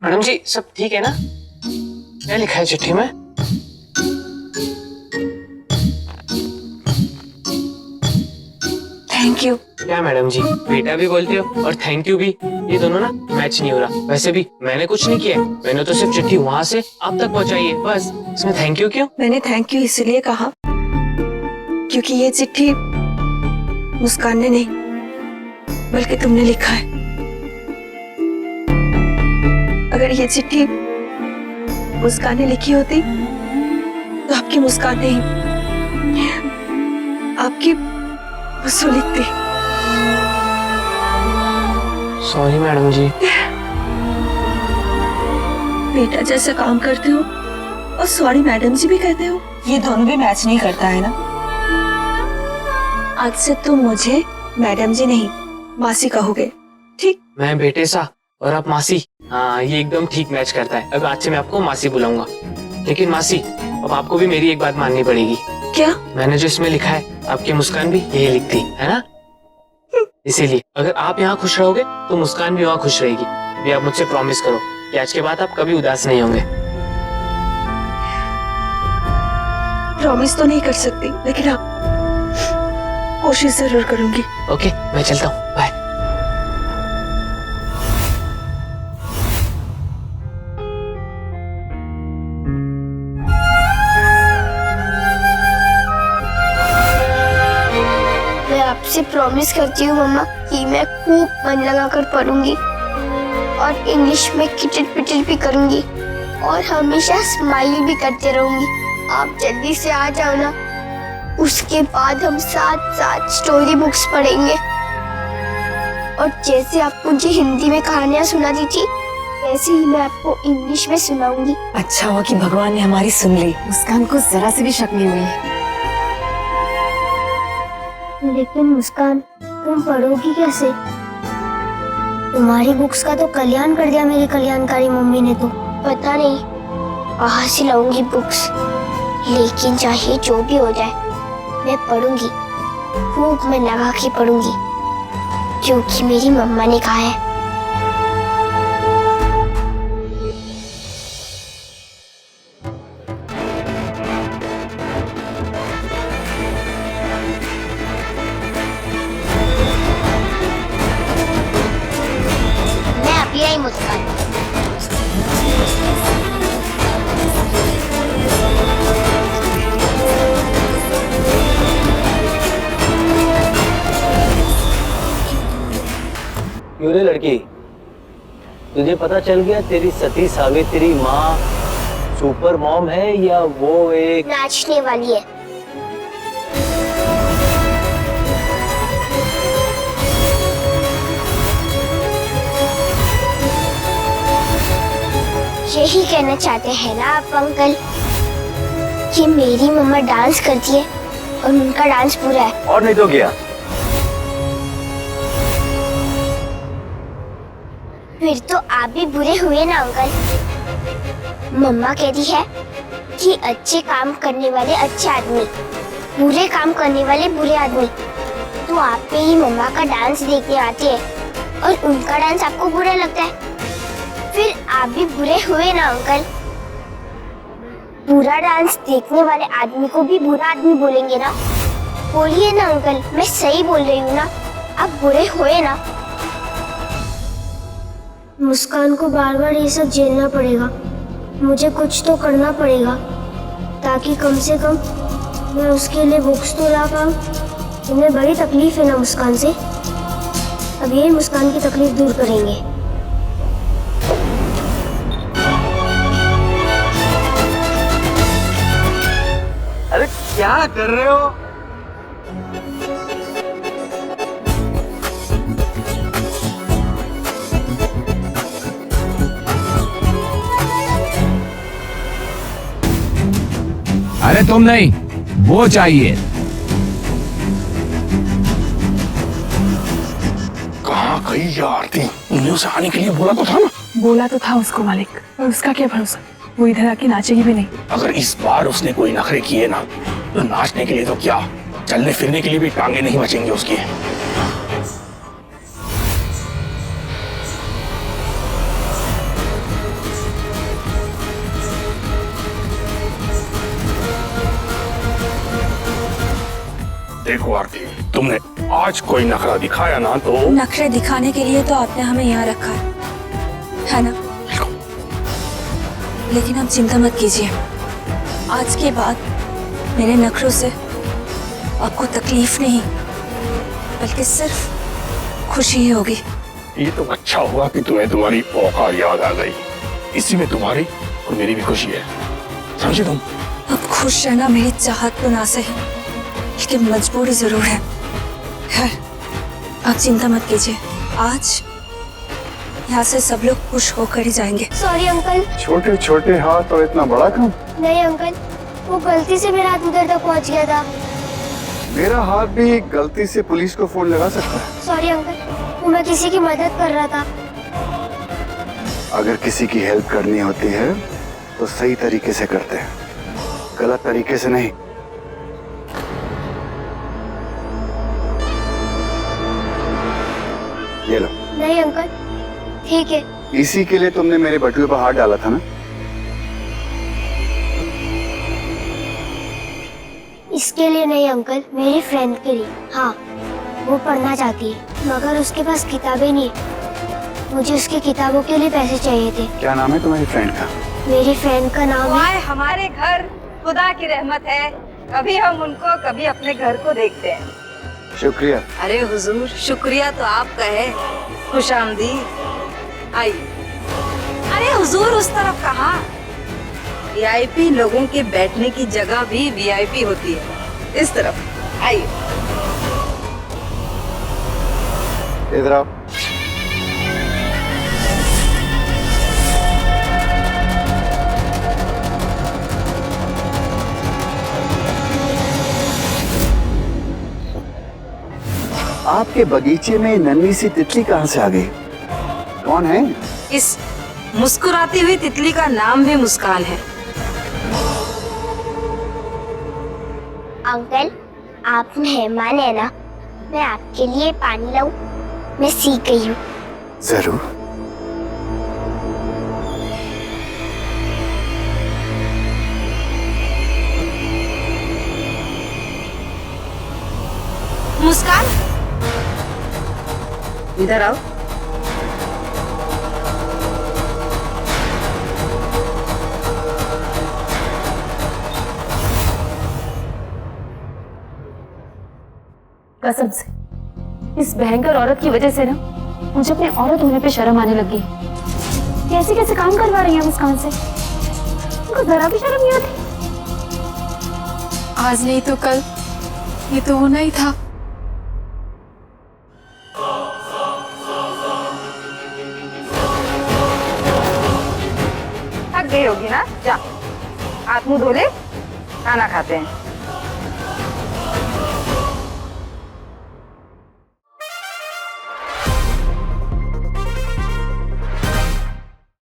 Madam जी सब ठीक है ना? क्या लिखा है चिट्ठी में? Thank you. क्या मैडम जी, बेटा भी बोलते हो और थैंक यू भी? ये दोनों ना मैच नहीं हो रहा। वैसे भी मैंने कुछ नहीं किया है, मैंने तो सिर्फ चिट्ठी वहाँ से आप तक पहुँचाई है बस। इसमें थैंक यू क्यों? मैंने थैंक यू इसलिए कहा क्योंकि ये चिट्ठी मुस्कान ने नहीं बल्कि तुमने लिखा है। अगर ये चिट्ठी मुस्कान ने लिखी होती तो आपकी मुस्कान नहीं आपकी वसू लिखती। सॉरी मैडम जी। बेटा जैसे काम करते हो और सॉरी मैडम जी भी कहते हो, ये दोनों भी मैच नहीं करता है ना। आज से तुम मुझे मैडम जी नहीं मासी कहोगे, ठीक? मैं बेटे सा और आप मासी। हाँ ये एकदम ठीक मैच करता है। अब आज से मैं आपको मासी बुलाऊंगा। लेकिन मासी अब आपको भी मेरी एक बात माननी पड़ेगी। क्या? मैंने जो इसमें लिखा है आपकी मुस्कान भी यही लिखती है ना? इसीलिए अगर आप यहाँ खुश रहोगे तो मुस्कान भी वहाँ खुश रहेगी। ये आप मुझसे प्रॉमिस करो कि आज के बाद आप कभी उदास नहीं होंगे। प्रॉमिस तो नहीं कर सकती लेकिन हाँ कोशिश जरूर करूंगी। ओके मैं चलता हूँ, बाय। मैं आपसे प्रॉमिस करती हूँ मम्मा कि मैं खूब मन लगाकर पढ़ूंगी और इंग्लिश में किटिर पिटिर भी करूंगी और हमेशा स्माइल भी करते रहूंगी। आप जल्दी से आ जाओ ना, उसके बाद हम साथ साथ स्टोरी बुक्स पढ़ेंगे और जैसे आप मुझे हिंदी में कहानियां सुनाती थी वैसे ही मैं आपको इंग्लिश में सुनाऊंगी। अच्छा हुआ कि भगवान ने हमारी सुन ली। मुस्कान को जरा से भी शक नहीं हुई। लेकिन मुस्कान तुम पढ़ोगी कैसे? तुम्हारी बुक्स का तो कल्याण कर दिया मेरी कल्याणकारी मम्मी ने। तो पता नहीं कहाँ से लाऊंगी बुक्स, लेकिन चाहे जो भी हो जाए मैं पढ़ूंगी, खूब मन लगा के पढ़ूंगी क्योंकि मेरी मम्मा ने कहा है। मैं अभी आई मुस्कान। क्यों रे लड़की, तुझे पता चल गया तेरी सती सावित्री माँ सुपर मॉम है या वो एक नाचने वाली है? यही कहना चाहते हैं ना आप अंकल कि मेरी मम्मा डांस करती है और उनका डांस पूरा है? और नहीं तो क्या। फिर तो आप भी बुरे हुए ना अंकल। मम्मा कहती है कि अच्छे काम करने वाले अच्छे आदमी, बुरे काम करने वाले बुरे आदमी। तो आप पे ही मम्मा का डांस देखने आते हैं और उनका डांस आपको बुरा लगता है, फिर आप भी बुरे हुए ना अंकल। बुरा डांस देखने वाले आदमी को भी बुरा आदमी बोलेंगे ना? बोलिए ना अंकल, मैं सही बोल रही हूँ ना? आप बुरे हुए ना? मुस्कान को बार बार ये सब झेलना पड़ेगा, मुझे कुछ तो करना पड़ेगा ताकि कम से कम मैं उसके लिए बुक्स तो ला पाऊँ। उन्हें बड़ी तकलीफ है ना मुस्कान से, अब यही मुस्कान की तकलीफ दूर करेंगे। अरे क्या कर रहे हो? अरे तुम नहीं, वो चाहिए। कहाँ गई ये आरती? उन्हें उसे आने के लिए बोला तो था ना। बोला तो था उसको मालिक, पर उसका क्या भरोसा, वो इधर आके नाचेगी भी नहीं। अगर इस बार उसने कोई नखरे किए ना तो नाचने के लिए तो क्या, चलने फिरने के लिए भी टांगे नहीं बचेंगे उसकी। देखो आरती, तुमने आज कोई नखरा दिखाया ना तो नखरे दिखाने के लिए तो आपने हमें यहाँ रखा है ना? लेकिन आप चिंता मत कीजिए, आज के बाद मेरे नखरों से आपको तकलीफ नहीं बल्कि सिर्फ खुशी ही होगी। ये तो अच्छा हुआ कि तुम्हें तुम्हारी औकात याद आ गई। इसी में तुम्हारी और मेरी भी खुशी है, समझे तुम? अब खुश रहना मेरी चाहत तो ना सही, लेकिन मजबूरी जरूर है। खैर, आप चिंता मत कीजिए, आज यहाँ से सब लोग खुश होकर ही जाएंगे। Sorry uncle. छोटे छोटे हाथ और इतना बड़ा काम। नहीं अंकल, वो गलती से मेरा हाथ उधर तक पहुंच गया था। मेरा हाथ भी गलती से पुलिस को फोन लगा सकता है। सॉरी अंकल, वो मैं किसी की मदद कर रहा था। अगर किसी की हेल्प करनी होती है तो सही तरीके से करते हैं, गलत तरीके से नहीं। ये लो। नहीं अंकल, ठीक है। इसी के लिए तुमने मेरे बटुए पर हाथ डाला था ना? इसके लिए नहीं अंकल, मेरी फ्रेंड के लिए। हाँ, वो पढ़ना चाहती है मगर उसके पास किताबें नहीं है। मुझे उसकी किताबों के लिए पैसे चाहिए थे। क्या नाम है तुम्हारी फ्रेंड का? मेरी फ्रेंड का नाम है। हमारे घर खुदा की रहमत है, कभी हम उनको कभी अपने घर को देखते हैं। शुक्रिया। अरे हुजूर, शुक्रिया तो आपका है। खुशामदीद। आइए। अरे हुजूर, उस तरफ कहाँ? वीआईपी लोगों के बैठने की जगह भी वीआईपी होती है। इस तरफ आइए। इधर आओ। आपके बगीचे में नन्ही सी तितली कहाँ से आ गई? कौन है? इस मुस्कुराती हुई तितली का नाम भी मुस्कान है। अंकल, आप मेहमान है ना, मैं आपके लिए पानी लाऊं? मैं सीख गई हूँ। जरूर। मुस्कान, इधर आओ। कसम से इस भयंकर औरत की वजह से ना मुझे अपने औरत होने पे शर्म आने लगी। कैसे कैसे काम करवा रही है मुस्कान से, उनको जरा भी शर्म नहीं आती। आज नहीं तो कल ये तो होना ही था। थक गई होगी ना, जा हाथ मुंह धो ले, खाना खाते हैं।